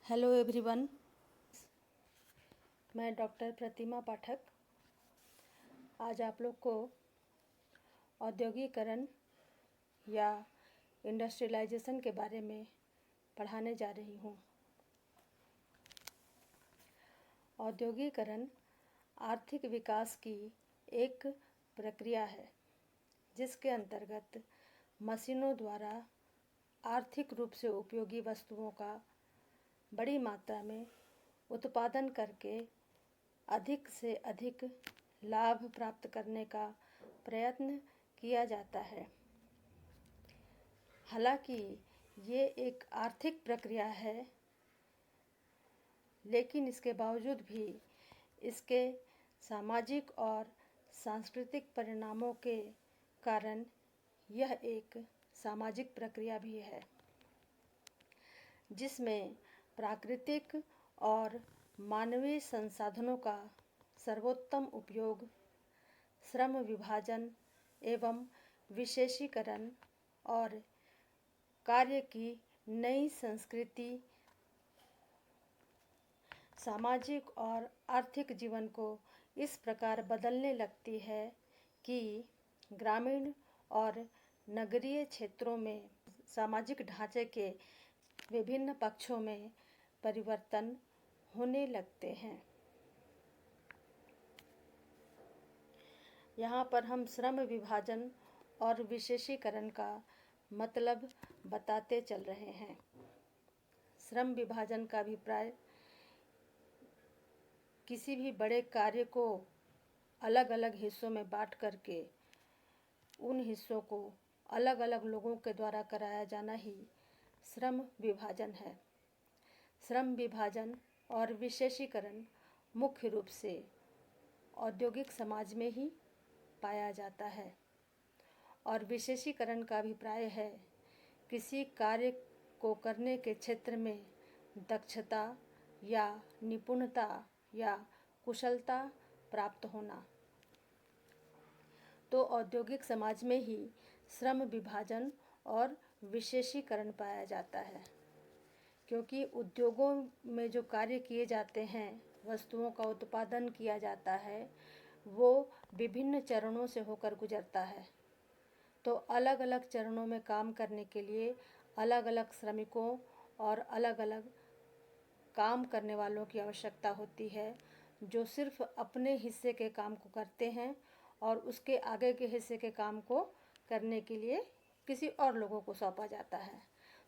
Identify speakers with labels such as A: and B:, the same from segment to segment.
A: Hello everyone. मैं doctor प्रतिमा पाठक आज आप लोग को औद्योगिकरण या इंडस्ट्रियलाइजेशन के बारे में पढ़ाने जा रही हूँ। औद्योगिकरण आर्थिक विकास की एक प्रक्रिया है जिसके अंतर्गत मशीनों द्वारा आर्थिक रूप से उपयोगी वस्तुओं का बड़ी मात्रा में उत्पादन करके अधिक से अधिक लाभ प्राप्त करने का प्रयत्न किया जाता है। हालांकि ये एक आर्थिक प्रक्रिया है, लेकिन इसके बावजूद भी इसके सामाजिक और सांस्कृतिक परिणामों के कारण यह एक सामाजिक प्रक्रिया भी है, जिसमें प्राकृतिक और मानवीय संसाधनों का सर्वोत्तम उपयोग, श्रम विभाजन एवं विशेषीकरण और कार्य की नई संस्कृति सामाजिक और आर्थिक जीवन को इस प्रकार बदलने लगती है कि ग्रामीण और नगरीय क्षेत्रों में सामाजिक ढांचे के विभिन्न पक्षों में परिवर्तन होने लगते हैं। यहाँ पर हम श्रम विभाजन और विशेषीकरण का मतलब बताते चल रहे हैं। श्रम विभाजन का अभिप्राय किसी भी बड़े कार्य को अलग अलग हिस्सों में बांट करके उन हिस्सों को अलग अलग लोगों के द्वारा कराया जाना ही श्रम विभाजन है। श्रम विभाजन और विशेषीकरण मुख्य रूप से औद्योगिक समाज में ही पाया जाता है और विशेषीकरण का अभिप्राय है किसी कार्य को करने के क्षेत्र में दक्षता या निपुणता या कुशलता प्राप्त होना। तो औद्योगिक समाज में ही श्रम विभाजन और विशेषीकरण पाया जाता है, क्योंकि उद्योगों में जो कार्य किए जाते हैं, वस्तुओं का उत्पादन किया जाता है, वो विभिन्न चरणों से होकर गुजरता है। तो अलग अलग चरणों में काम करने के लिए अलग अलग श्रमिकों और अलग अलग काम करने वालों की आवश्यकता होती है, जो सिर्फ अपने हिस्से के काम को करते हैं और उसके आगे के हिस्से के काम को करने के लिए किसी और लोगों को सौंपा जाता है।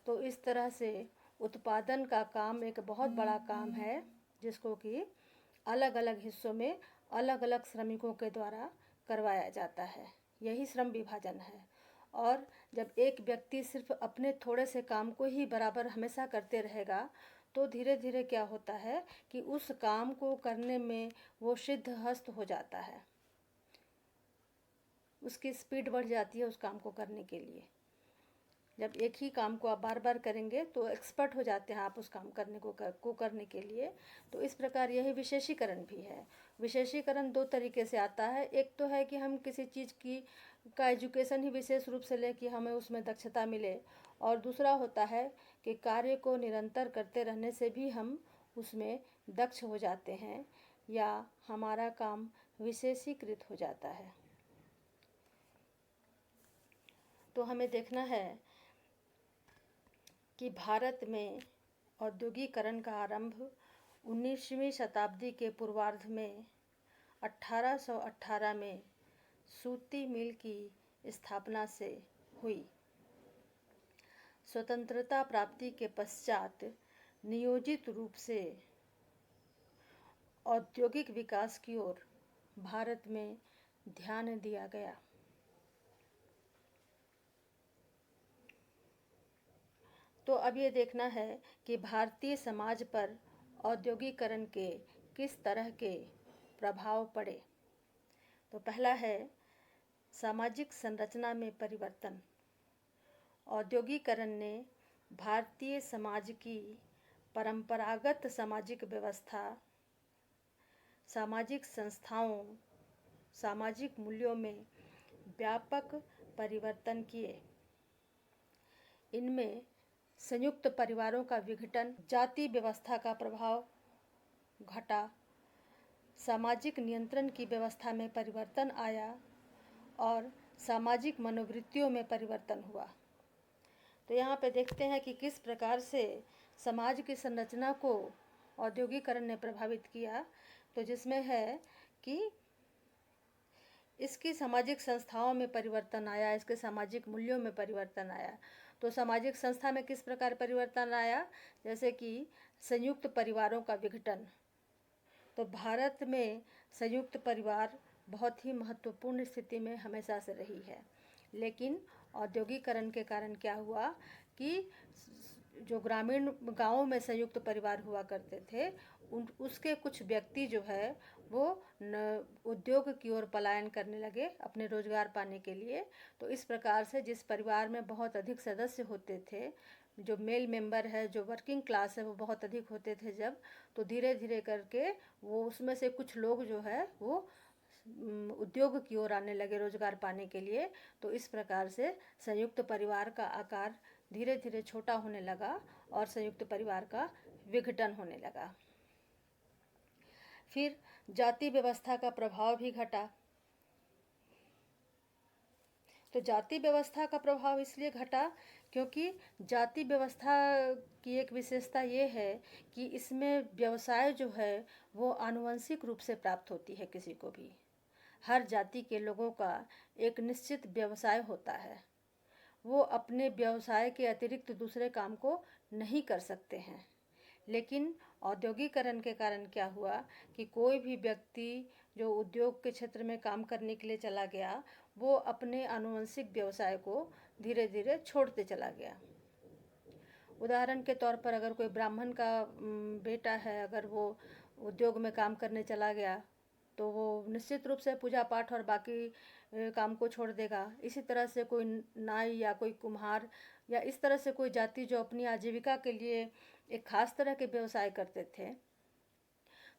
A: तो इस तरह से उत्पादन का काम एक बहुत बड़ा काम है, जिसको कि अलग अलग हिस्सों में अलग अलग श्रमिकों के द्वारा करवाया जाता है। यही श्रम विभाजन है। और जब एक व्यक्ति सिर्फ अपने थोड़े से काम को ही बराबर हमेशा करते रहेगा, तो धीरे धीरे क्या होता है कि उस काम को करने में वो सिद्धहस्त हो जाता है, उसकी स्पीड बढ़ जाती है उस काम को करने के लिए। जब एक ही काम को आप बार बार करेंगे तो एक्सपर्ट हो जाते हैं आप उस काम करने के लिए। तो इस प्रकार यही विशेषीकरण भी है। विशेषीकरण दो तरीके से आता है। एक तो है कि हम किसी चीज़ का एजुकेशन ही विशेष रूप से लें कि हमें उसमें दक्षता मिले, और दूसरा होता है कि कार्य को निरंतर करते रहने से भी हम उसमें दक्ष हो जाते हैं या हमारा काम विशेषीकृत हो जाता है। तो हमें देखना है कि भारत में औद्योगिकरण का आरंभ 19वीं शताब्दी के पूर्वार्ध में 1818 में सूती मिल की स्थापना से हुई। स्वतंत्रता प्राप्ति के पश्चात नियोजित रूप से औद्योगिक विकास की ओर भारत में ध्यान दिया गया। तो अब ये देखना है कि भारतीय समाज पर औद्योगिकरण के किस तरह के प्रभाव पड़े। तो पहला है सामाजिक संरचना में परिवर्तन। औद्योगिकरण ने भारतीय समाज की परंपरागत सामाजिक व्यवस्था, सामाजिक संस्थाओं, सामाजिक मूल्यों में व्यापक परिवर्तन किए। इनमें संयुक्त परिवारों का विघटन, जाति व्यवस्था का प्रभाव घटा, सामाजिक नियंत्रण की व्यवस्था में परिवर्तन आया और सामाजिक मनोवृत्तियों में परिवर्तन हुआ। तो यहाँ पे देखते हैं कि किस प्रकार से समाज की संरचना को औद्योगिकरण ने प्रभावित किया। तो जिसमें है कि इसकी सामाजिक संस्थाओं में परिवर्तन आया, इसके सामाजिक मूल्यों में परिवर्तन आया। तो सामाजिक संस्था में किस प्रकार परिवर्तन आया, जैसे कि संयुक्त परिवारों का विघटन। तो भारत में संयुक्त परिवार बहुत ही महत्वपूर्ण स्थिति में हमेशा से रही है, लेकिन औद्योगिकरण के कारण क्या हुआ कि जो ग्रामीण गांवों में संयुक्त परिवार हुआ करते थे, उसके कुछ व्यक्ति जो है वो उद्योग की ओर पलायन करने लगे अपने रोजगार पाने के लिए। तो इस प्रकार से जिस परिवार में बहुत अधिक सदस्य होते थे, जो मेल मेंबर है, जो वर्किंग क्लास है, वो बहुत अधिक होते थे जब, तो धीरे धीरे करके वो उसमें से कुछ लोग जो है वो उद्योग की ओर आने लगे रोजगार पाने के लिए। तो इस प्रकार से संयुक्त परिवार का आकार धीरे धीरे छोटा होने लगा और संयुक्त परिवार का विघटन होने लगा। फिर जाति व्यवस्था का प्रभाव भी घटा। तो जाति व्यवस्था का प्रभाव इसलिए घटा क्योंकि जाति व्यवस्था की एक विशेषता ये है कि इसमें व्यवसाय जो है वो आनुवंशिक रूप से प्राप्त होती है किसी को भी। हर जाति के लोगों का एक निश्चित व्यवसाय होता है, वो अपने व्यवसाय के अतिरिक्त दूसरे काम को नहीं कर सकते हैं। लेकिन औद्योगिकरण के कारण क्या हुआ कि कोई भी व्यक्ति जो उद्योग के क्षेत्र में काम करने के लिए चला गया, वो अपने आनुवंशिक व्यवसाय को धीरे धीरे छोड़ते चला गया। उदाहरण के तौर पर अगर कोई ब्राह्मण का बेटा है, अगर वो उद्योग में काम करने चला गया तो वो निश्चित रूप से पूजा पाठ और बाकी काम को छोड़ देगा। इसी तरह से कोई नाई या कोई कुम्हार या इस तरह से कोई जाति जो अपनी आजीविका के लिए एक खास तरह के व्यवसाय करते थे,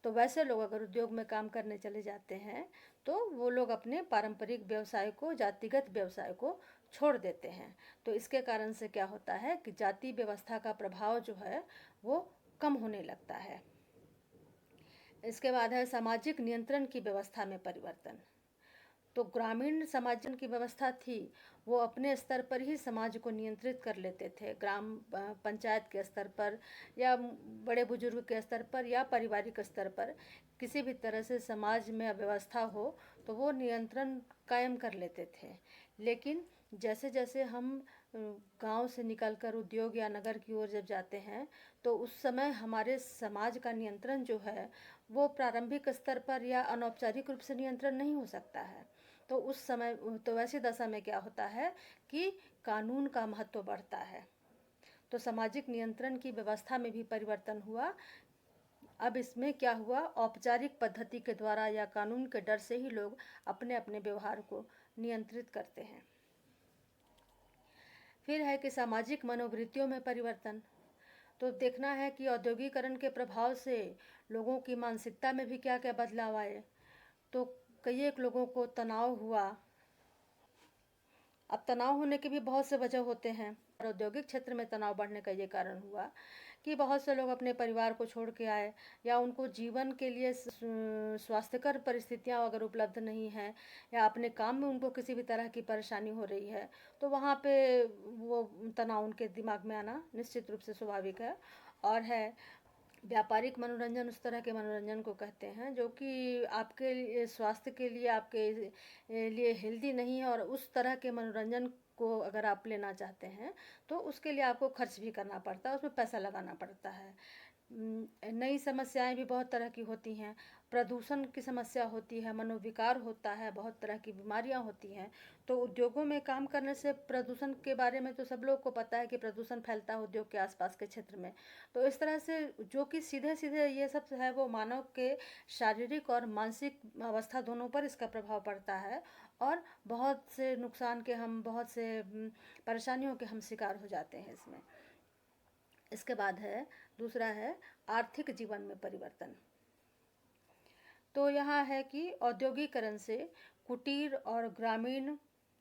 A: तो वैसे लोग अगर उद्योग में काम करने चले जाते हैं तो वो लोग अपने पारंपरिक व्यवसाय को, जातिगत व्यवसाय को छोड़ देते हैं। तो इसके कारण से क्या होता है कि जाति व्यवस्था का प्रभाव जो है वो कम होने लगता है। इसके बाद है सामाजिक नियंत्रण की व्यवस्था में परिवर्तन। तो ग्रामीण समाज की व्यवस्था थी, वो अपने स्तर पर ही समाज को नियंत्रित कर लेते थे। ग्राम पंचायत के स्तर पर या बड़े बुजुर्ग के स्तर पर या पारिवारिक स्तर पर किसी भी तरह से समाज में अव्यवस्था हो तो वो नियंत्रण कायम कर लेते थे। लेकिन जैसे जैसे हम गांव से निकलकर उद्योग या नगर की ओर जब जाते हैं तो उस समय हमारे समाज का नियंत्रण जो है वो प्रारंभिक स्तर पर या अनौपचारिक रूप से नियंत्रण नहीं हो सकता है। तो उस समय, तो वैसी दशा में क्या होता है कि कानून का महत्व बढ़ता है। तो सामाजिक नियंत्रण की व्यवस्था में भी परिवर्तन हुआ। अब इसमें क्या हुआ, औपचारिक पद्धति के द्वारा या कानून के डर से ही लोग अपने अपने व्यवहार को नियंत्रित करते हैं। फिर है कि सामाजिक मनोवृत्तियों में परिवर्तन। तो देखना है कि औद्योगिकरण के प्रभाव से लोगों की मानसिकता में भी क्या क्या बदलाव आए। तो कई एक लोगों को तनाव हुआ। अब तनाव होने के भी बहुत से वजह होते हैं। औद्योगिक क्षेत्र में तनाव बढ़ने का ये कारण हुआ कि बहुत से लोग अपने परिवार को छोड़ के आए या उनको जीवन के लिए स्वास्थ्यकर परिस्थितियां अगर उपलब्ध नहीं है या अपने काम में उनको किसी भी तरह की परेशानी हो रही है तो वहाँ पे वो तनाव उनके दिमाग में आना निश्चित रूप से स्वाभाविक है। और है व्यापारिक मनोरंजन, उस तरह के मनोरंजन को कहते हैं जो कि आपके स्वास्थ्य के लिए, आपके लिए हेल्दी नहीं है। और उस तरह के मनोरंजन को अगर आप लेना चाहते हैं तो उसके लिए आपको खर्च भी करना पड़ता है, उसमें पैसा लगाना पड़ता है। नई समस्याएं भी बहुत तरह की होती हैं। प्रदूषण की समस्या होती है, मनोविकार होता है, बहुत तरह की बीमारियां होती हैं। तो उद्योगों में काम करने से प्रदूषण के बारे में तो सब लोग को पता है कि प्रदूषण फैलता है उद्योग के आसपास के क्षेत्र में। तो इस तरह से जो कि सीधे सीधे ये सब है वो मानव के शारीरिक और मानसिक अवस्था दोनों पर इसका प्रभाव पड़ता है और बहुत से नुकसान के हम, बहुत से परेशानियों के हम शिकार हो जाते हैं इसमें। इसके बाद है दूसरा है आर्थिक जीवन में परिवर्तन। तो यहाँ है कि औद्योगिकरण से कुटीर और ग्रामीण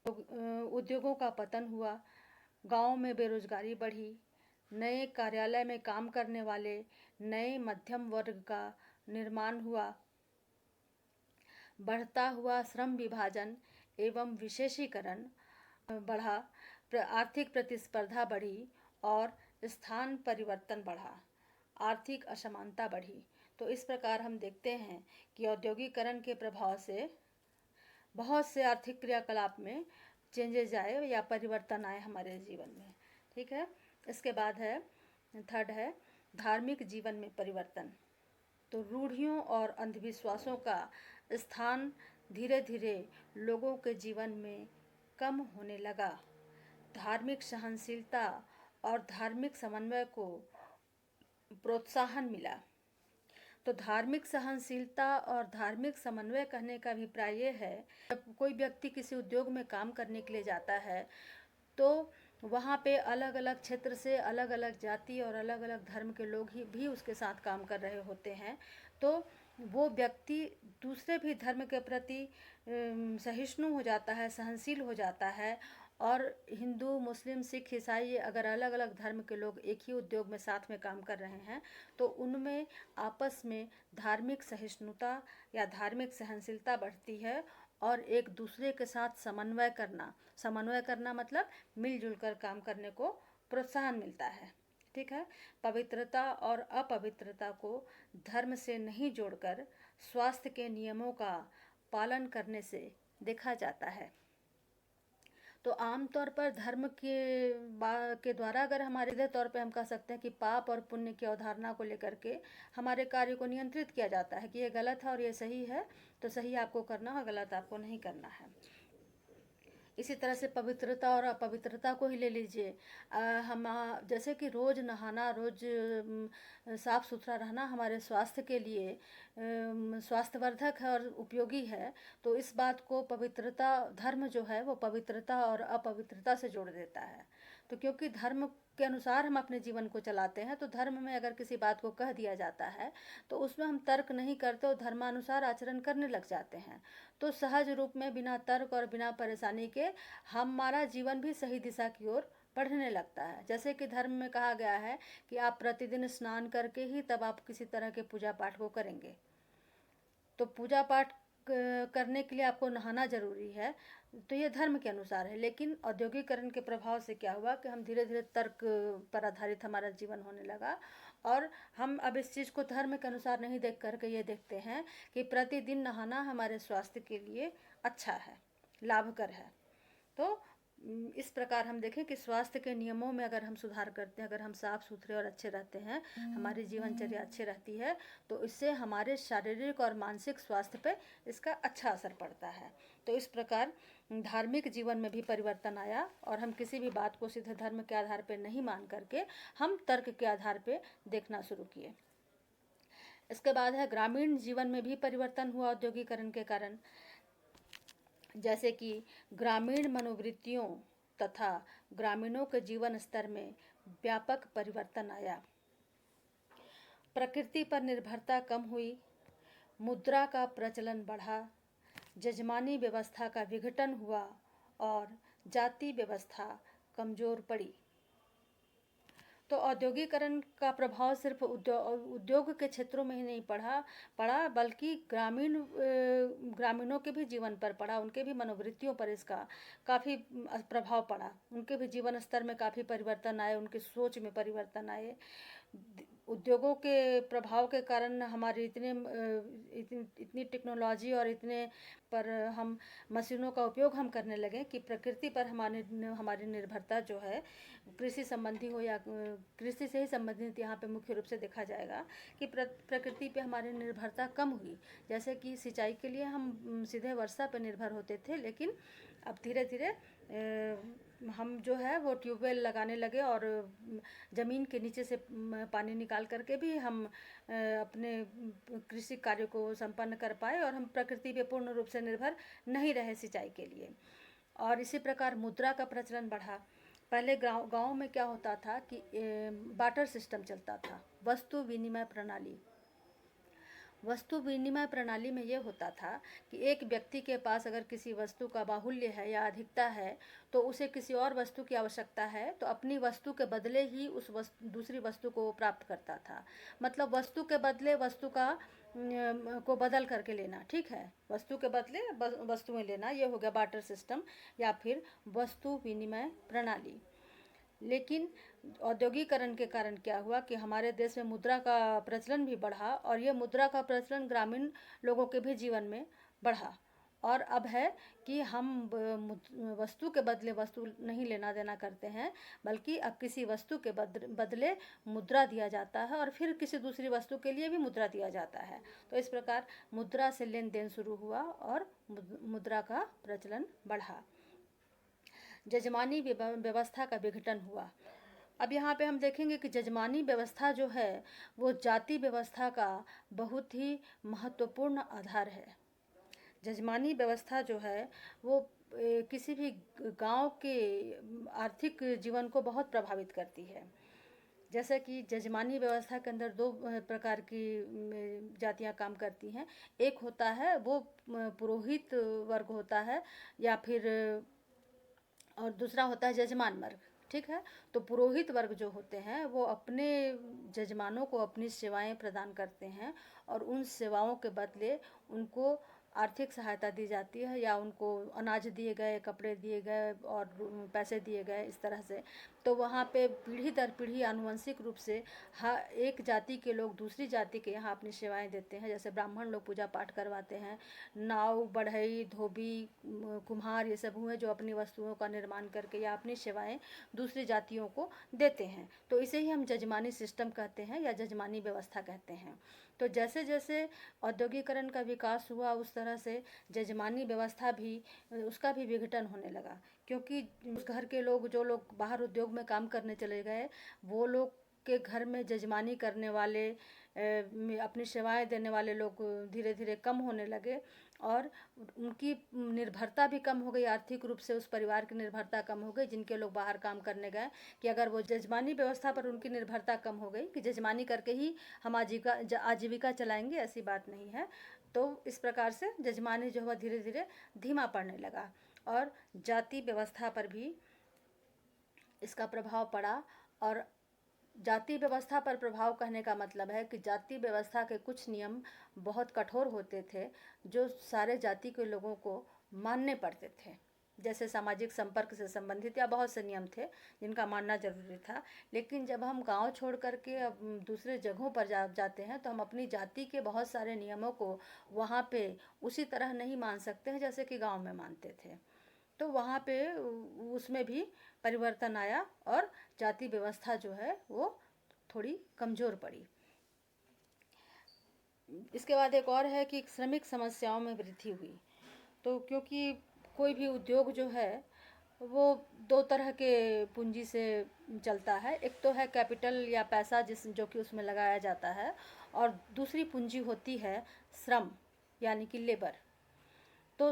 A: उद्योगों का पतन हुआ, गांव में बेरोजगारी बढ़ी, नए कार्यालय में काम करने वाले नए मध्यम वर्ग का निर्माण हुआ। बढ़ता हुआ श्रम विभाजन एवं विशेषीकरण बढ़ा, आर्थिक प्रतिस्पर्धा बढ़ी और स्थान परिवर्तन बढ़ा, आर्थिक असमानता बढ़ी। तो इस प्रकार हम देखते हैं कि औद्योगिकरण के प्रभाव से बहुत से आर्थिक क्रियाकलाप में चेंजेज आए या परिवर्तन आए हमारे जीवन में। ठीक है। इसके बाद है थर्ड है धार्मिक जीवन में परिवर्तन। तो रूढ़ियों और अंधविश्वासों का स्थान धीरे धीरे लोगों के जीवन में कम होने लगा। धार्मिक सहनशीलता और धार्मिक समन्वय को प्रोत्साहन मिला। तो धार्मिक सहनशीलता और धार्मिक समन्वय कहने का अभिप्राय ये है, जब कोई व्यक्ति किसी उद्योग में काम करने के लिए जाता है तो वहाँ पे अलग अलग क्षेत्र से अलग अलग जाति और अलग अलग धर्म के लोग ही भी उसके साथ काम कर रहे होते हैं। तो वो व्यक्ति दूसरे भी धर्म के प्रति सहिष्णु हो जाता है, सहनशील हो जाता है। और हिंदू, मुस्लिम, सिख, ईसाई अगर अलग अलग धर्म के लोग एक ही उद्योग में साथ में काम कर रहे हैं तो उनमें आपस में धार्मिक सहिष्णुता या धार्मिक सहनशीलता बढ़ती है और एक दूसरे के साथ समन्वय करना मतलब मिलजुल कर काम करने को प्रोत्साहन मिलता है। ठीक है। पवित्रता और अपवित्रता को धर्म से नहीं जोड़कर स्वास्थ्य के नियमों का पालन करने से देखा जाता है। तो आमतौर पर धर्म के द्वारा अगर हमारे सीधे तौर पे हम कह सकते हैं कि पाप और पुण्य की अवधारणा को लेकर के हमारे कार्य को नियंत्रित किया जाता है कि ये गलत है और ये सही है, तो सही आपको करना है, गलत आपको नहीं करना है। इसी तरह से पवित्रता और अपवित्रता को ही ले लीजिए। हम जैसे कि रोज़ नहाना, रोज़ साफ़ सुथरा रहना हमारे स्वास्थ्य के लिए स्वास्थ्यवर्धक है और उपयोगी है। तो इस बात को पवित्रता, धर्म जो है वो पवित्रता और अपवित्रता से जोड़ देता है। तो क्योंकि धर्म के अनुसार हम अपने जीवन को चलाते हैं, तो धर्म में अगर किसी बात को कह दिया जाता है तो उसमें हम तर्क नहीं करते और धर्मानुसार आचरण करने लग जाते हैं। तो सहज रूप में बिना तर्क और बिना परेशानी के हमारा जीवन भी सही दिशा की ओर बढ़ने लगता है। जैसे कि धर्म में कहा गया है कि आप प्रतिदिन स्नान करके ही तब आप किसी तरह के पूजा पाठ को करेंगे। तो पूजा पाठ करने के लिए आपको नहाना जरूरी है, तो ये धर्म के अनुसार है। लेकिन औद्योगिकरण के प्रभाव से क्या हुआ कि हम धीरे धीरे तर्क पर आधारित हमारा जीवन होने लगा और हम अब इस चीज़ को धर्म के अनुसार नहीं देख करके ये देखते हैं कि प्रतिदिन नहाना हमारे स्वास्थ्य के लिए अच्छा है, लाभकर है। तो इस प्रकार हम देखें कि स्वास्थ्य के नियमों में अगर हम सुधार करते हैं, अगर हम साफ सुथरे और अच्छे रहते हैं, हमारी जीवनचर्या अच्छी रहती है, तो इससे हमारे शारीरिक और मानसिक स्वास्थ्य पे इसका अच्छा असर पड़ता है। तो इस प्रकार धार्मिक जीवन में भी परिवर्तन आया और हम किसी भी बात को सीधे धर्म के आधार पर नहीं मान करके हम तर्क के आधार पर देखना शुरू किए। इसके बाद है ग्रामीण जीवन में भी परिवर्तन हुआ औद्योगिकरण के कारण। जैसे कि ग्रामीण मनोवृत्तियों तथा ग्रामीणों के जीवन स्तर में व्यापक परिवर्तन आया। प्रकृति पर निर्भरता कम हुई, मुद्रा का प्रचलन बढ़ा, जजमानी व्यवस्था का विघटन हुआ और जाति व्यवस्था कमजोर पड़ी। तो औद्योगिकरण का प्रभाव सिर्फ उद्योग के क्षेत्रों में ही नहीं पड़ा बल्कि ग्रामीणों के भी जीवन पर पड़ा, उनके भी मनोवृत्तियों पर इसका काफ़ी प्रभाव पड़ा। उनके भी जीवन स्तर में काफ़ी परिवर्तन आए, उनकी सोच में परिवर्तन आए। उद्योगों के प्रभाव के कारण हमारी इतनी टेक्नोलॉजी और इतने पर हम मशीनों का उपयोग हम करने लगे कि प्रकृति पर हमारी निर्भरता जो है कृषि संबंधी हो या कृषि से ही संबंधित यहाँ पे मुख्य रूप से देखा जाएगा कि प्रकृति पे हमारी निर्भरता कम हुई। जैसे कि सिंचाई के लिए हम सीधे वर्षा पर निर्भर होते थे, लेकिन अब धीरे धीरे हम जो है वो ट्यूबवेल लगाने लगे और ज़मीन के नीचे से पानी निकाल करके भी हम अपने कृषि कार्य को संपन्न कर पाए और हम प्रकृति पे पूर्ण रूप से निर्भर नहीं रहे सिंचाई के लिए। और इसी प्रकार मुद्रा का प्रचलन बढ़ा। पहले गाँव में क्या होता था कि बाटर सिस्टम चलता था, वस्तु विनिमय प्रणाली। वस्तु विनिमय प्रणाली में ये होता था कि एक व्यक्ति के पास अगर किसी वस्तु का बाहुल्य है या अधिकता है तो उसे किसी और वस्तु की आवश्यकता है तो अपनी वस्तु के बदले ही उस दूसरी वस्तु को प्राप्त करता था। मतलब वस्तु के बदले वस्तु का को बदल करके लेना, ठीक है, वस्तु के बदले वस्तुएं लेना, ये हो गया बार्टर सिस्टम या फिर वस्तु विनिमय प्रणाली। लेकिन औद्योगिकरण के कारण क्या हुआ कि हमारे देश में मुद्रा का प्रचलन भी बढ़ा और ये मुद्रा का प्रचलन ग्रामीण लोगों के भी जीवन में बढ़ा। और अब है कि हम वस्तु के बदले वस्तु नहीं लेना देना करते हैं, बल्कि अब किसी वस्तु के बदले मुद्रा दिया जाता है और फिर किसी दूसरी वस्तु के लिए भी मुद्रा दिया जाता है। तो इस प्रकार मुद्रा से लेन देन शुरू हुआ और मुद्रा का प्रचलन बढ़ा। जजमानी व्यवस्था का विघटन हुआ। अब यहाँ पे हम देखेंगे कि जजमानी व्यवस्था जो है वो जाति व्यवस्था का बहुत ही महत्वपूर्ण आधार है। जजमानी व्यवस्था जो है वो किसी भी गांव के आर्थिक जीवन को बहुत प्रभावित करती है। जैसे कि जजमानी व्यवस्था के अंदर दो प्रकार की जातियां काम करती हैं। एक होता है वो पुरोहित वर्ग होता है या फिर और दूसरा होता है जजमान वर्ग, ठीक है। तो पुरोहित वर्ग जो होते हैं वो अपने जजमानों को अपनी सेवाएं प्रदान करते हैं और उन सेवाओं के बदले उनको आर्थिक सहायता दी जाती है या उनको अनाज दिए गए, कपड़े दिए गए और पैसे दिए गए, इस तरह से। तो वहाँ पे पीढ़ी दर पीढ़ी आनुवंशिक रूप से एक जाति के लोग दूसरी जाति के यहाँ अपनी सेवाएं देते हैं। जैसे ब्राह्मण लोग पूजा पाठ करवाते हैं, नाव, बढ़ई, धोबी, कुम्हार ये सब हुए जो अपनी वस्तुओं का निर्माण करके या अपनी सेवाएं दूसरी जातियों को देते हैं। तो इसे ही हम जजमानी सिस्टम कहते हैं या जजमानी व्यवस्था कहते हैं। तो जैसे जैसे औद्योगिकरण का विकास हुआ उस तरह से जजमानी व्यवस्था भी उसका भी विघटन होने लगा, क्योंकि उस घर के लोग जो लोग बाहर उद्योग में काम करने चले गए वो लोग के घर में जजमानी करने वाले अपनी सेवाएं देने वाले लोग धीरे धीरे कम होने लगे और उनकी निर्भरता भी कम हो गई, आर्थिक रूप से उस परिवार की निर्भरता कम हो गई जिनके लोग बाहर काम करने गए। कि अगर वो जजमानी व्यवस्था पर उनकी निर्भरता कम हो गई कि जजमानी करके ही हम आजीविका चलाएंगे, ऐसी बात नहीं है। तो इस प्रकार से जजमानी जो है धीरे धीरे धीमा पड़ने लगा और जाति व्यवस्था पर भी इसका प्रभाव पड़ा। और जाति व्यवस्था पर प्रभाव कहने का मतलब है कि जाति व्यवस्था के कुछ नियम बहुत कठोर होते थे जो सारे जाति के लोगों को मानने पड़ते थे। जैसे सामाजिक संपर्क से संबंधित या बहुत से नियम थे जिनका मानना जरूरी था। लेकिन जब हम गांव छोड़ करके अब दूसरे जगहों पर जाते हैं तो हम अपनी जाति के बहुत सारे नियमों को वहाँ पे उसी तरह नहीं मान सकते हैं जैसे कि गांव में मानते थे। तो वहाँ पे उसमें भी परिवर्तन आया और जाति व्यवस्था जो है वो थोड़ी कमज़ोर पड़ी। इसके बाद एक और है कि श्रमिक समस्याओं में वृद्धि हुई। तो क्योंकि कोई भी उद्योग जो है वो दो तरह के पूंजी से चलता है। एक तो है कैपिटल या पैसा जो कि उसमें लगाया जाता है, और दूसरी पूंजी होती है श्रम यानी कि लेबर। तो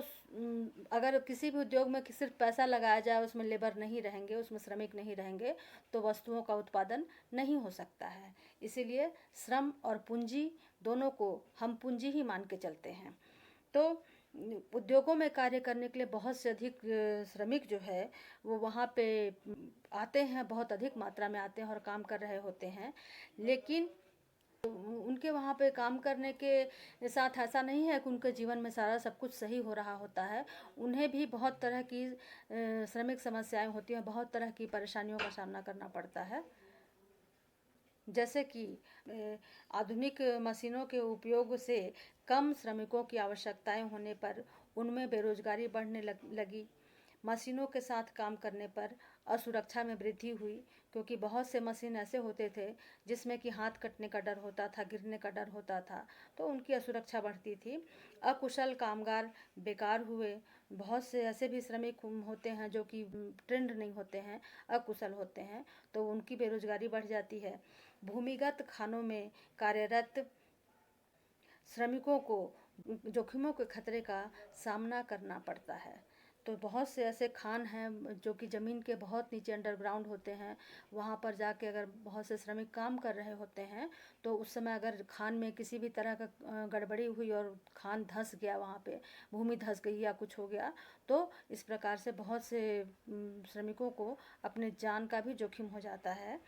A: अगर किसी भी उद्योग में सिर्फ पैसा लगाया जाए, उसमें लेबर नहीं रहेंगे, उसमें श्रमिक नहीं रहेंगे, तो वस्तुओं का उत्पादन नहीं हो सकता है। इसीलिए श्रम और पूंजी दोनों को हम पूंजी ही मान के चलते हैं। तो उद्योगों में कार्य करने के लिए बहुत से अधिक श्रमिक जो है वो वहाँ पे आते हैं, बहुत अधिक मात्रा में आते हैं और काम कर रहे होते हैं। लेकिन उनके वहाँ पे काम करने के साथ ऐसा नहीं है कि उनके जीवन में सारा सब कुछ सही हो रहा होता है। उन्हें भी बहुत तरह की श्रमिक समस्याएं होती हैं, बहुत तरह की परेशानियों का सामना करना पड़ता है। जैसे कि आधुनिक मशीनों के उपयोग से कम श्रमिकों की आवश्यकताएं होने पर उनमें बेरोजगारी बढ़ने लगी। मशीनों के साथ काम करने पर असुरक्षा में वृद्धि हुई, क्योंकि बहुत से मशीन ऐसे होते थे जिसमें कि हाथ कटने का डर होता था, गिरने का डर होता था, तो उनकी असुरक्षा बढ़ती थी। अकुशल कामगार बेकार हुए। बहुत से ऐसे भी श्रमिक होते हैं जो कि ट्रेंड नहीं होते हैं, अकुशल होते हैं, तो उनकी बेरोजगारी बढ़ जाती है। भूमिगत खानों में कार्यरत श्रमिकों को जोखिमों के खतरे का सामना करना पड़ता है। तो बहुत से ऐसे खान हैं जो कि ज़मीन के बहुत नीचे अंडरग्राउंड होते हैं। वहाँ पर जाके अगर बहुत से श्रमिक काम कर रहे होते हैं तो उस समय अगर खान में किसी भी तरह का गड़बड़ी हुई और खान धंस गया, वहाँ पे भूमि धंस गई या कुछ हो गया, तो इस प्रकार से बहुत से श्रमिकों को अपने जान का भी जोखिम हो जाता है।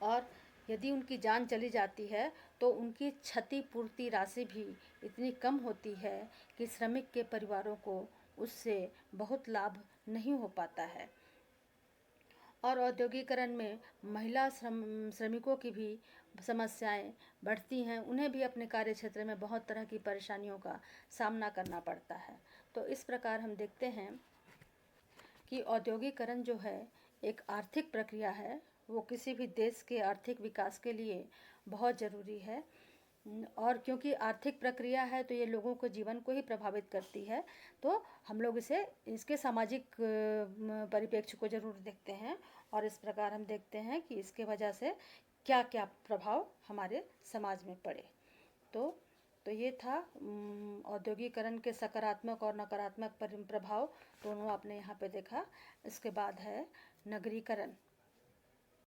A: और यदि उनकी जान चली जाती है तो उनकी क्षतिपूर्ति राशि भी इतनी कम होती है कि श्रमिक के परिवारों को उससे बहुत लाभ नहीं हो पाता है। और औद्योगिकरण में महिला श्रमिकों की भी समस्याएं बढ़ती हैं। उन्हें भी अपने कार्य क्षेत्र में बहुत तरह की परेशानियों का सामना करना पड़ता है। तो इस प्रकार हम देखते हैं कि औद्योगिकरण जो है एक आर्थिक प्रक्रिया है, वो किसी भी देश के आर्थिक विकास के लिए बहुत ज़रूरी है। और क्योंकि आर्थिक प्रक्रिया है तो ये लोगों को जीवन को ही प्रभावित करती है, तो हम लोग इसके सामाजिक परिप्रेक्ष्य को ज़रूर देखते हैं। और इस प्रकार हम देखते हैं कि इसके वजह से क्या क्या प्रभाव हमारे समाज में पड़े। तो ये था औद्योगिकरण के सकारात्मक और नकारात्मक प्रभाव दोनों आपने यहाँ पे देखा। इसके बाद है नगरीकरण।